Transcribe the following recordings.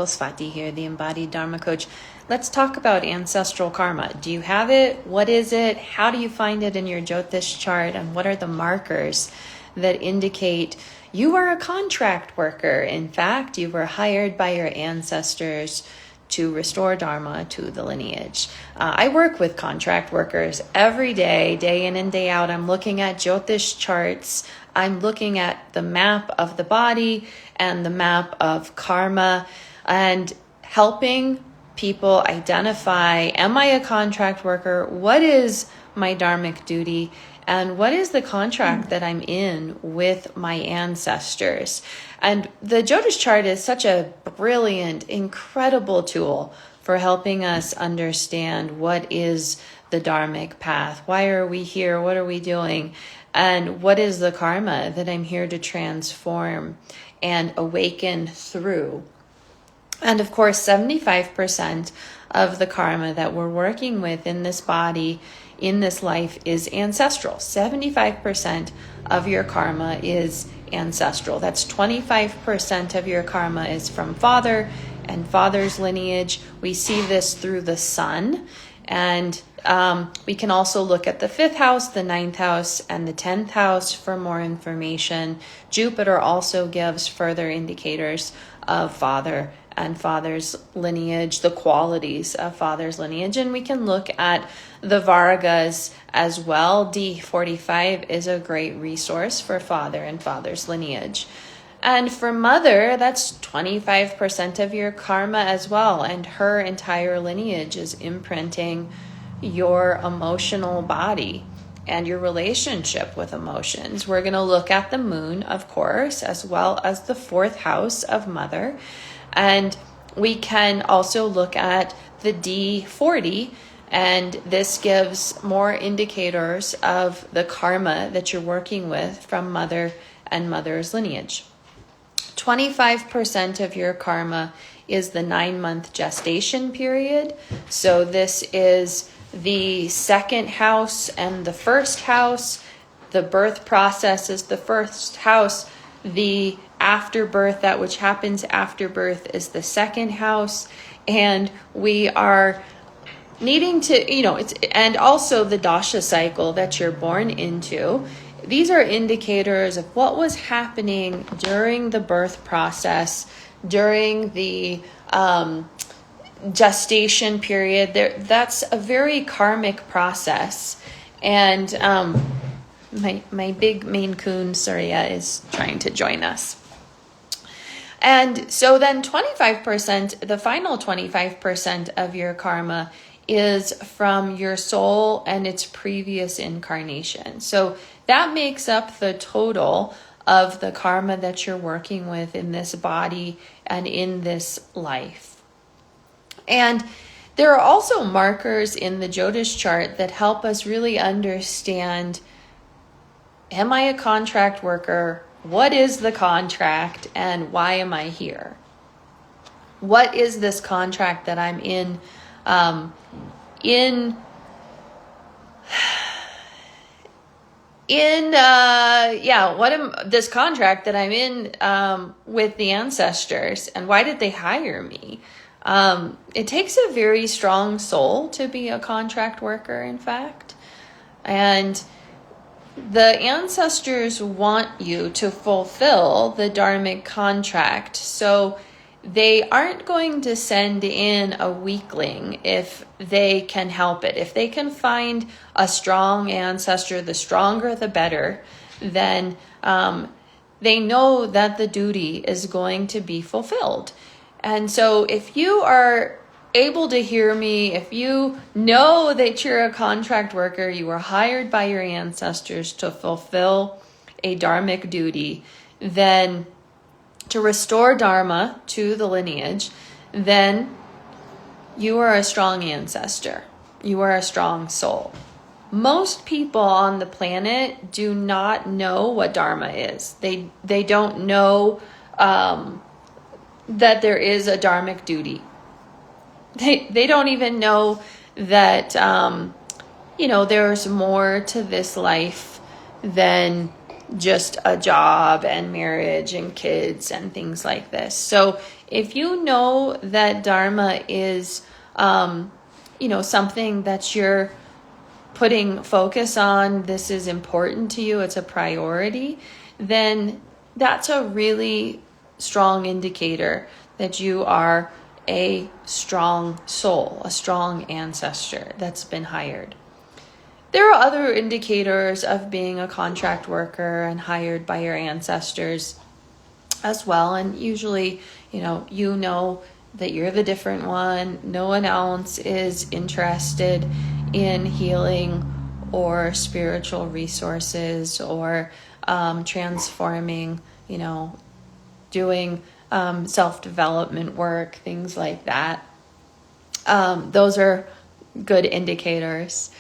Swati here, the Embodied Dharma Coach. Let's talk about ancestral karma. Do you have it? What is it? How do you find it in your Jyotish chart? And what are the markers that indicate you are a contract worker? In fact, you were hired by your ancestors to restore Dharma to the lineage. I work with contract workers every day, day in and day out. I'm looking at Jyotish charts. I'm looking at the map of the body and the map of karma and helping people identify, am I a contract worker? What is my dharmic duty? And what is the contract that I'm in with my ancestors? And the Jyotish chart is such a brilliant, incredible tool for helping us understand what is the dharmic path. Why are we here? What are we doing? And what is the karma that I'm here to transform and awaken through? And of course, 75% of the karma that we're working with in this body, in this life, is ancestral. 75% of your karma is ancestral. That's 25% of your karma is from father and father's lineage. We see this through the sun. And we can also look at the 5th house, the 9th house, and the 10th house for more information. Jupiter also gives further indicators of father and father's lineage, the qualities of father's lineage. And we can look at the Vargas as well. D45 is a great resource for father and father's lineage. And for mother, that's 25% of your karma as well. And her entire lineage is imprinting your emotional body and your relationship with emotions. We're going to look at the moon, of course, as well as the 4th house of mother. And we can also look at the D40, and this gives more indicators of the karma that you're working with from mother and mother's lineage. 25% of your karma is the 9-month gestation period. So this is the 2nd house and the 1st house. The birth process is the 1st house. The afterbirth, that which happens after birth, is the 2nd house. And we are needing to, and also the dasha cycle that you're born into. These are indicators of what was happening during the birth process, during the gestation period. That's a very karmic process. And my big Maine Coon, Surya, is trying to join us. And so then 25%, the final 25% of your karma is from your soul and its previous incarnation. So that makes up the total of the karma that you're working with in this body and in this life. And there are also markers in the Jyotish chart that help us really understand, am I a contract worker? What is the contract and why am I here? What is this contract that I'm in? This contract that I'm in with the ancestors, and why did they hire me? It takes a very strong soul to be a contract worker, in fact. And the ancestors want you to fulfill the dharmic contract. So they aren't going to send in a weakling if they can help it. If they can find a strong ancestor, the stronger the better, then they know that the duty is going to be fulfilled. And so if you are able to hear me, if you know that you're a contract worker, you were hired by your ancestors to fulfill a dharmic duty, then to restore Dharma to the lineage, then you are a strong ancestor. You are a strong soul. Most people on the planet do not know what Dharma is. They don't know that there is a dharmic duty. They don't even know that there's more to this life than just a job and marriage and kids and things like this. So if you know that Dharma is, something that you're putting focus on, this is important to you, it's a priority, then that's a really strong indicator that you are a strong soul, a strong ancestor that's been hired. There are other indicators of being a contract worker and hired by your ancestors as well. And usually, you know that you're the different one. No one else is interested in healing or spiritual resources or transforming, doing self-development work, things like that. Those are good indicators.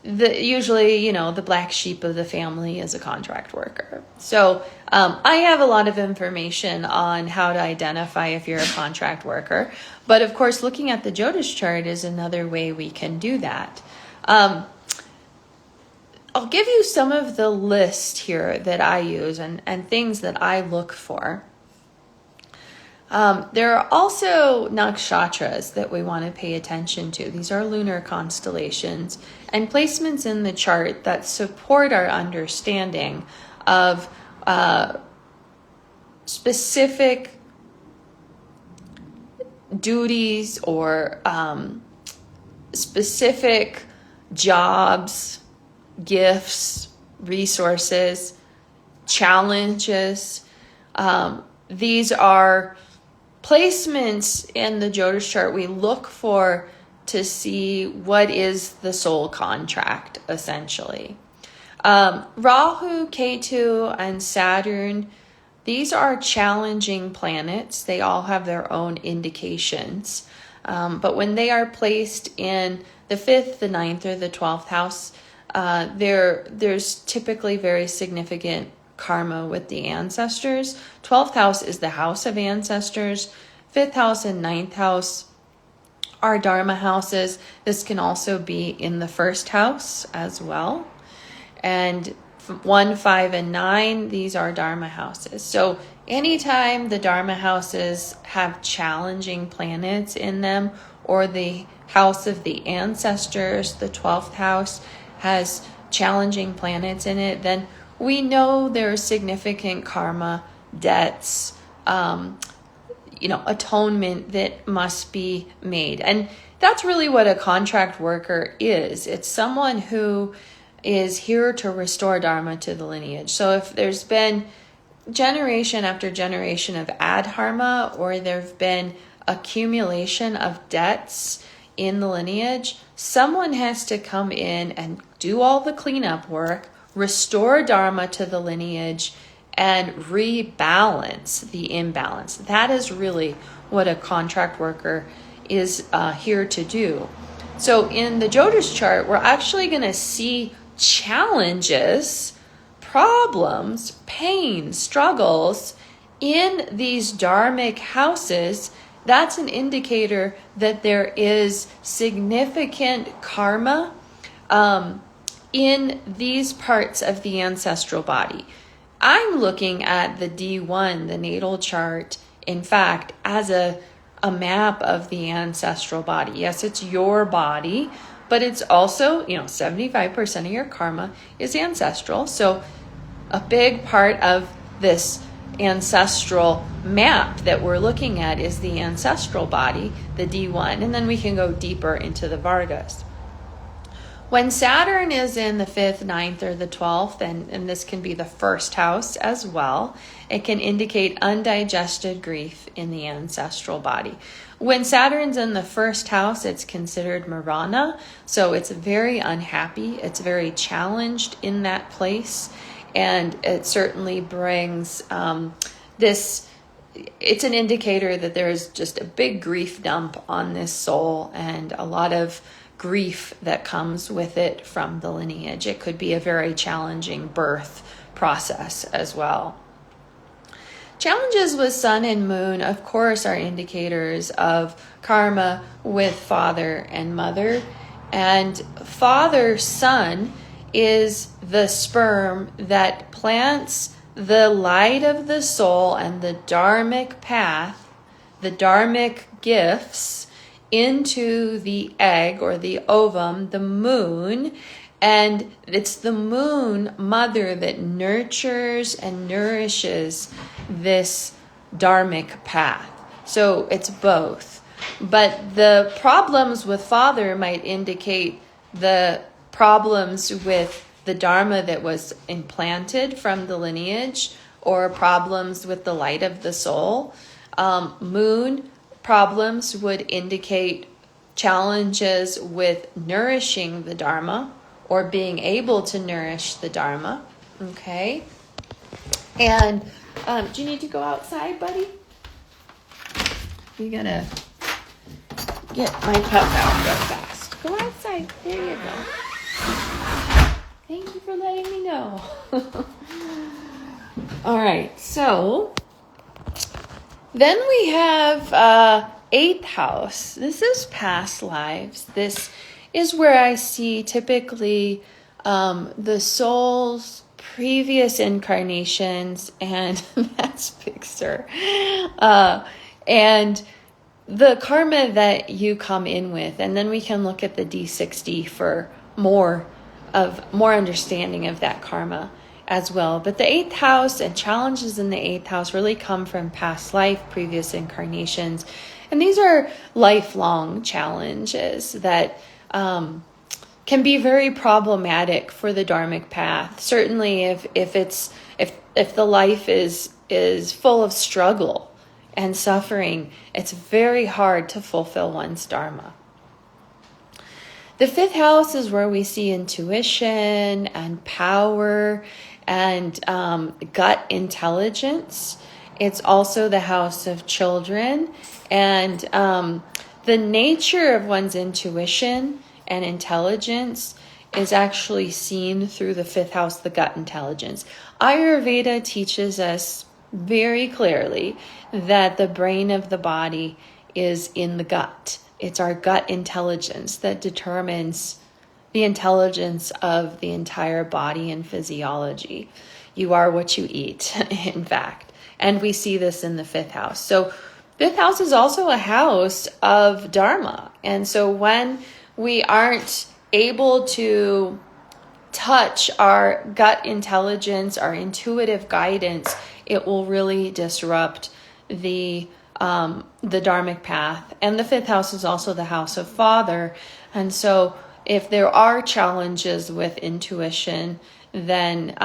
Usually, the black sheep of the family is a contract worker. So I have a lot of information on how to identify if you're a contract worker. But of course, looking at the Jyotish chart is another way we can do that. I'll give you some of the list here that I use and things that I look for. There are also nakshatras that we want to pay attention to. These are lunar constellations and placements in the chart that support our understanding of specific duties or specific jobs, gifts, resources, challenges. These are placements in the Jyotish chart we look for to see what is the soul contract, essentially. Rahu, Ketu, and Saturn, these are challenging planets. They all have their own indications. But when they are placed in the 5th, the 9th, or the 12th house, there's typically very significant karma with the ancestors. 12th house is the house of ancestors. 5th house and 9th house are Dharma houses. This can also be in the 1st house as well. And 1, 5, and 9, these are Dharma houses. So anytime the Dharma houses have challenging planets in them, or the house of the ancestors, the 12th house, has challenging planets in it, then we know there's significant karma, debts, atonement that must be made. And that's really what a contract worker is. It's someone who is here to restore Dharma to the lineage. So if there's been generation after generation of adharma, or there've been accumulation of debts in the lineage, someone has to come in and do all the cleanup work, restore Dharma to the lineage, and rebalance the imbalance. That is really what a contract worker is here to do. So in the Jyotish chart, we're actually going to see challenges, problems, pain, struggles in these dharmic houses. That's an indicator that there is significant karma in these parts of the ancestral body. I'm looking at the D1, the natal chart, in fact, as a map of the ancestral body. Yes, it's your body, but it's also, 75% of your karma is ancestral. So a big part of this ancestral map that we're looking at is the ancestral body, the D1, and then we can go deeper into the Vargas. When Saturn is in the 5th, 9th, or the 12th, and this can be the 1st house as well, it can indicate undigested grief in the ancestral body. When Saturn's in the 1st house, it's considered Marana, so it's very unhappy, it's very challenged in that place, and it certainly brings it's an indicator that there's just a big grief dump on this soul and a lot of grief that comes with it from the lineage. It could be a very challenging birth process as well. Challenges with sun and moon, of course, are indicators of karma with father and mother. And father-son is the sperm that plants the light of the soul and the dharmic path, the dharmic gifts, into the egg or the ovum, the moon. And it's the moon mother that nurtures and nourishes this dharmic path. So it's both. But the problems with father might indicate the problems with the dharma that was implanted from the lineage, or problems with the light of the soul. Moon problems would indicate challenges with nourishing the dharma, or being able to nourish the dharma. Okay. And do you need to go outside, buddy? You gotta get my pup out real fast. Go outside. There you go. Thank you for letting me know. All right. So then we have eighth house. This is past lives. This is where I see typically the soul's previous incarnations, and that's Pixar. And the karma that you come in with, and then we can look at the D60 for more understanding of that karma as well. But the eighth house and challenges in the eighth house really come from past life, previous incarnations. And these are lifelong challenges that can be very problematic for the dharmic path. Certainly if the life is full of struggle and suffering, it's very hard to fulfill one's dharma. The fifth house is where we see intuition and power and gut intelligence. It's also the house of children. And the nature of one's intuition and intelligence is actually seen through the fifth house, the gut intelligence. Ayurveda teaches us very clearly that the brain of the body is in the gut. It's our gut intelligence that determines the intelligence of the entire body and physiology. You are what you eat, in fact. And we see this in the fifth house. So fifth house is also a house of dharma. And so when we aren't able to touch our gut intelligence, our intuitive guidance, it will really disrupt the dharmic path. And the fifth house is also the house of father. And so if there are challenges with intuition, then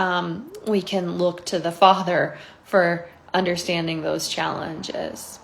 we can look to the father for understanding those challenges.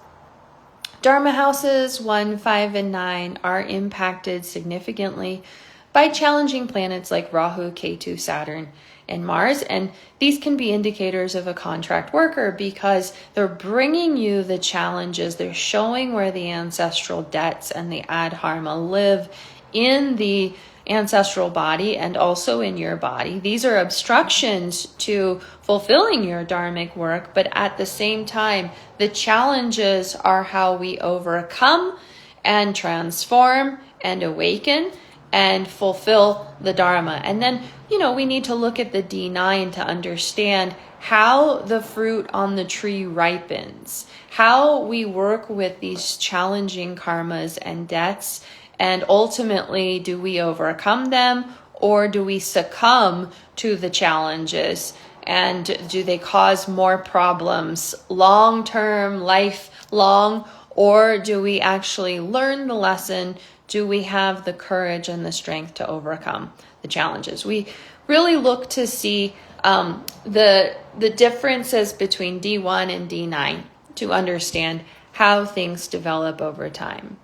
Dharma houses 1, 5, and 9 are impacted significantly by challenging planets like Rahu, Ketu, Saturn, and Mars. And these can be indicators of a contract worker because they're bringing you the challenges. They're showing where the ancestral debts and the adharma live in the ancestral body and also in your body. These are obstructions to fulfilling your dharmic work, but at the same time, the challenges are how we overcome and transform and awaken and fulfill the dharma. And then, we need to look at the D9 to understand how the fruit on the tree ripens, how we work with these challenging karmas and debts. And ultimately, do we overcome them or do we succumb to the challenges? And do they cause more problems long-term, lifelong, or do we actually learn the lesson? Do we have the courage and the strength to overcome the challenges? We really look to see the differences between D1 and D9 to understand how things develop over time.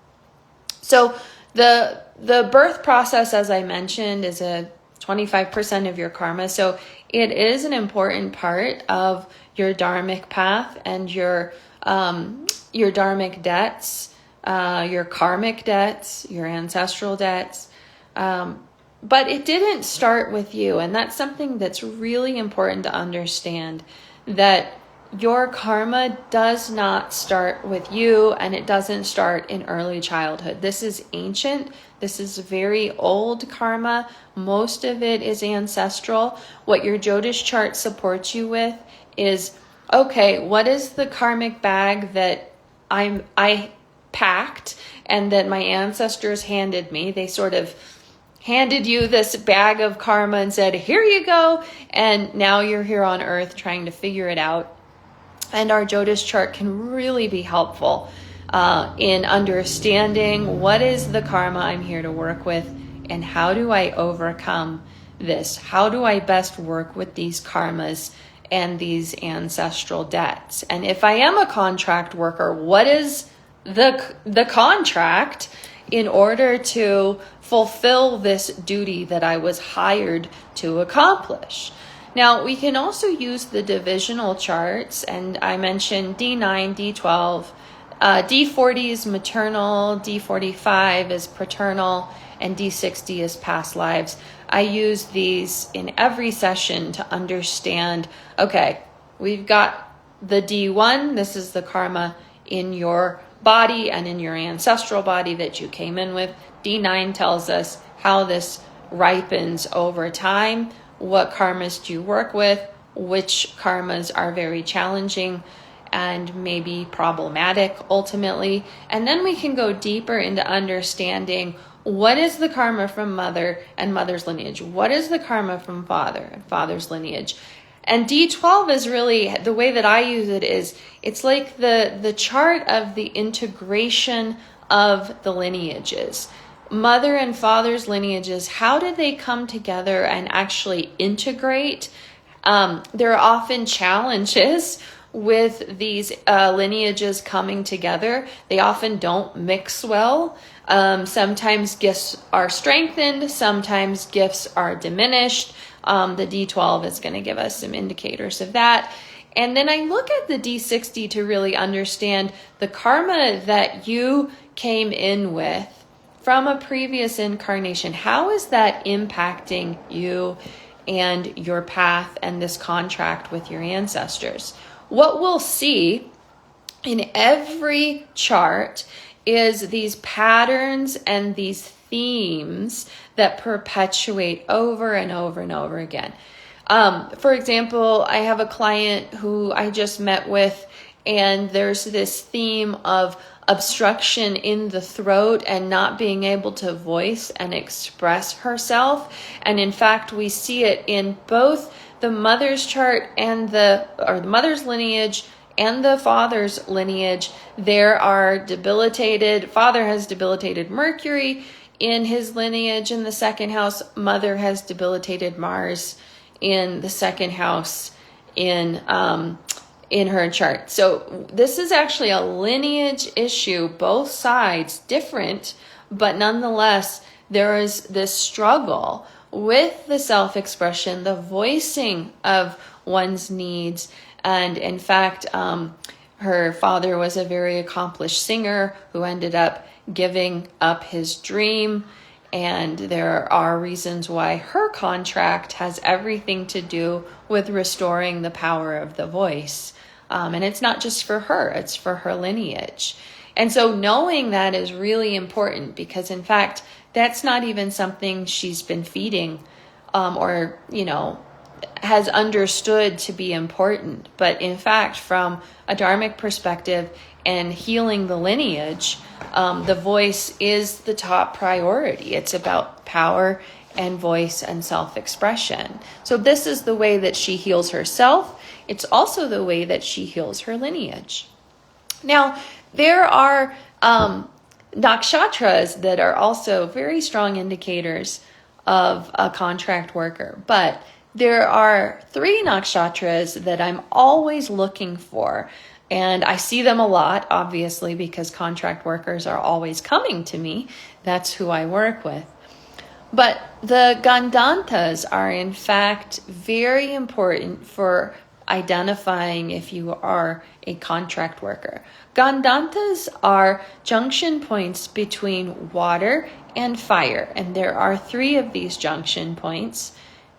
So the birth process, as I mentioned, is a 25% of your karma. So it is an important part of your dharmic path and your dharmic debts, your karmic debts, your ancestral debts. But it didn't start with you. And that's something that's really important to understand, that your karma does not start with you, and it doesn't start in early childhood. This is ancient. This is very old karma. Most of it is ancestral. What your Jyotish chart supports you with is, okay, what is the karmic bag that I packed and that my ancestors handed me? They sort of handed you this bag of karma and said, here you go. And now you're here on earth trying to figure it out. And our Jyotish chart can really be helpful in understanding what is the karma I'm here to work with, and how do I overcome this? How do I best work with these karmas and these ancestral debts? And if I am a contract worker, what is the contract in order to fulfill this duty that I was hired to accomplish? Now, we can also use the divisional charts, and I mentioned D9, D12. D40 is maternal, D45 is paternal, and D60 is past lives. I use these in every session to understand, okay, we've got the D1, this is the karma in your body and in your ancestral body that you came in with. D9 tells us how this ripens over time. What karmas do you work with? Which karmas are very challenging and maybe problematic ultimately? And then we can go deeper into understanding, what is the karma from mother and mother's lineage? What is the karma from father and father's lineage? And D12 is really, the way that I use it is, it's like the chart of the integration of the lineages. Mother and father's lineages, how did they come together and actually integrate? There are often challenges with these lineages coming together. They often don't mix well. Sometimes gifts are strengthened, sometimes gifts are diminished. The D12 is going to give us some indicators of that. And then I look at the D60 to really understand the karma that you came in with from a previous incarnation. How is that impacting you and your path and this contract with your ancestors? What we'll see in every chart is these patterns and these themes that perpetuate over and over and over again. For example, I have a client who I just met with, and there's this theme of obstruction in the throat and not being able to voice and express herself. And in fact, we see it in both the mother's chart and the mother's lineage and the father's lineage. There are debilitated, father has debilitated Mercury in his lineage in the second house. Mother has debilitated Mars in the second house in her chart. So this is actually a lineage issue, both sides different, but nonetheless, there is this struggle with the self-expression, the voicing of one's needs. And in fact, her father was a very accomplished singer who ended up giving up his dream. And there are reasons why her contract has everything to do with restoring the power of the voice. And it's not just for her, it's for her lineage. And so knowing that is really important, because in fact, that's not even something she's been feeding or has understood to be important. But in fact, from a dharmic perspective and healing the lineage, the voice is the top priority. It's about power and voice and self-expression. So this is the way that she heals herself. It's also the way that she heals her lineage. Now, there are nakshatras that are also very strong indicators of a contract worker. But there are 3 nakshatras that I'm always looking for. And I see them a lot, obviously, because contract workers are always coming to me. That's who I work with. But the Gandantas are, in fact, very important for identifying if you are a contract worker. Gandantas are junction points between water and fire. And there are 3 of these junction points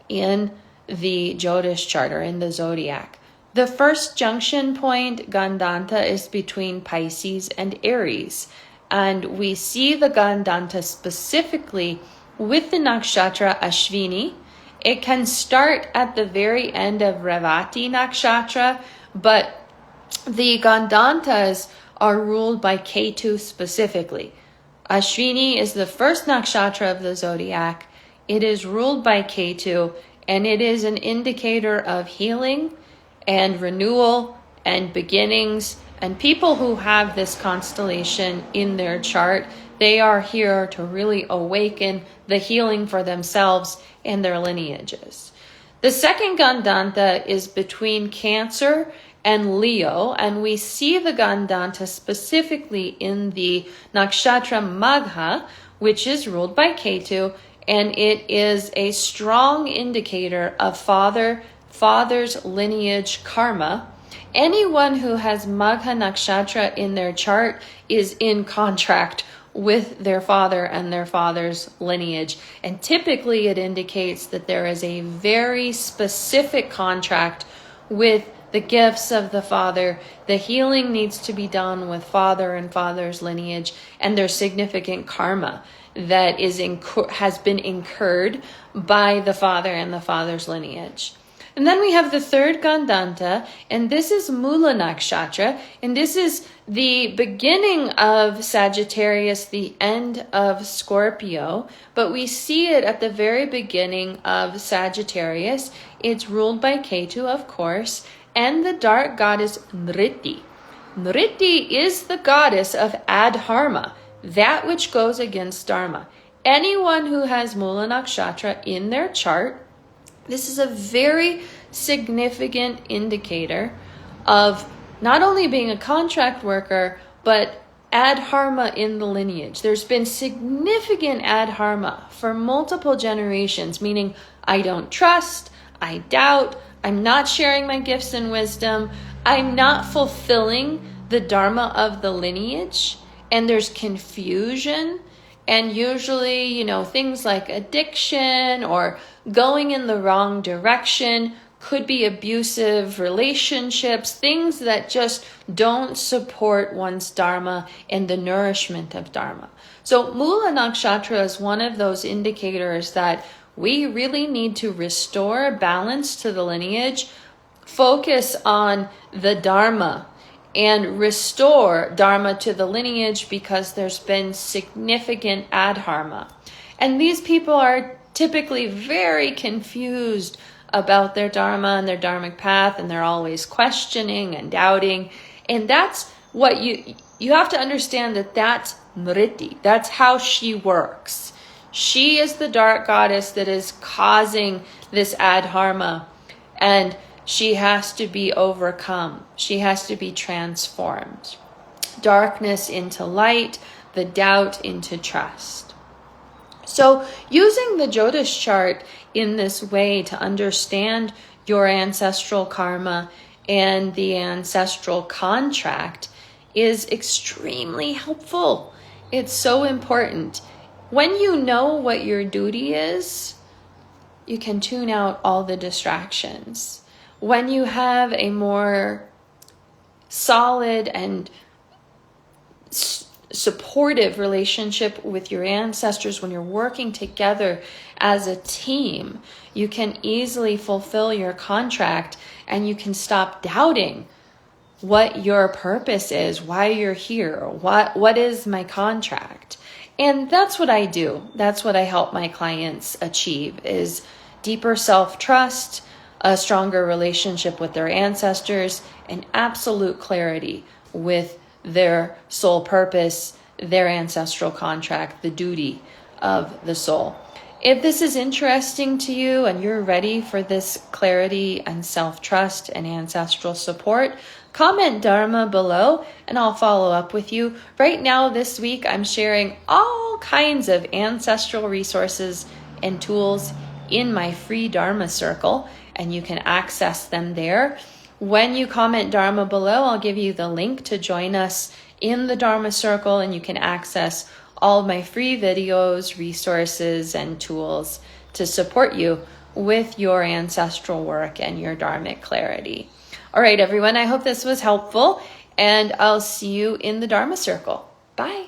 in the Jyotish chart, or in the zodiac. The first junction point, Gandanta, is between Pisces and Aries. And we see the Gandanta specifically with the nakshatra Ashvini. It can start at the very end of Revati nakshatra, but the Gandantas are ruled by Ketu specifically. Ashvini is the first nakshatra of the zodiac. It is ruled by Ketu, and it is an indicator of healing and renewal and beginnings. And people who have this constellation in their chart, they are here to really awaken the healing for themselves and their lineages. The second Gandanta is between Cancer and Leo, and we see the Gandanta specifically in the nakshatra Magha, which is ruled by Ketu, and it is a strong indicator of father's lineage karma. Anyone who has Magha nakshatra in their chart is in contract with their father and their father's lineage. And typically it indicates that there is a very specific contract with the gifts of the father. The healing needs to be done with father and father's lineage, and there's significant karma that has been incurred by the father and the father's lineage. And then we have the third Gandanta, and this is Mula Nakshatra, and this is the beginning of Sagittarius, the end of Scorpio, but we see it at the very beginning of Sagittarius. It's ruled by Ketu, of course, and the dark goddess Nriti. Nriti is the goddess of Adharma, that which goes against Dharma. Anyone who has Mula Nakshatra in their chart, this is a very significant indicator of not only being a contract worker, but adharma in the lineage. There's been significant adharma for multiple generations, meaning I don't trust, I doubt, I'm not sharing my gifts and wisdom, I'm not fulfilling the dharma of the lineage, and there's confusion. And usually, things like addiction or going in the wrong direction, could be abusive relationships, things that just don't support one's dharma and the nourishment of dharma. So Mula Nakshatra is one of those indicators that we really need to restore balance to the lineage, focus on the dharma, and restore dharma to the lineage, because there's been significant adharma. And these people are typically very confused about their dharma and their dharmic path, and they're always questioning and doubting. And that's what you have to understand, that's Nriti. That's how she works. She is the dark goddess that is causing this adharma, and she has to be overcome. She has to be transformed. Darkness into light, the doubt into trust. So using the Jyotish chart in this way to understand your ancestral karma and the ancestral contract is extremely helpful. It's so important. When you know what your duty is, you can tune out all the distractions. When you have a more solid and supportive relationship with your ancestors, when you're working together as a team, you can easily fulfill your contract, and you can stop doubting what your purpose is, why you're here, what is my contract. And that's what I do. That's what I help my clients achieve, is deeper self-trust, a stronger relationship with their ancestors, and absolute clarity with their soul purpose, their ancestral contract, the duty of the soul. If this is interesting to you and you're ready for this clarity and self-trust and ancestral support, comment Dharma below and I'll follow up with you. Right now, this week, I'm sharing all kinds of ancestral resources and tools in my free Dharma circle, and you can access them there. When you comment Dharma below, I'll give you the link to join us in the Dharma circle, and you can access all of my free videos, resources, and tools to support you with your ancestral work and your dharmic clarity. All right, everyone, I hope this was helpful, and I'll see you in the Dharma circle. Bye.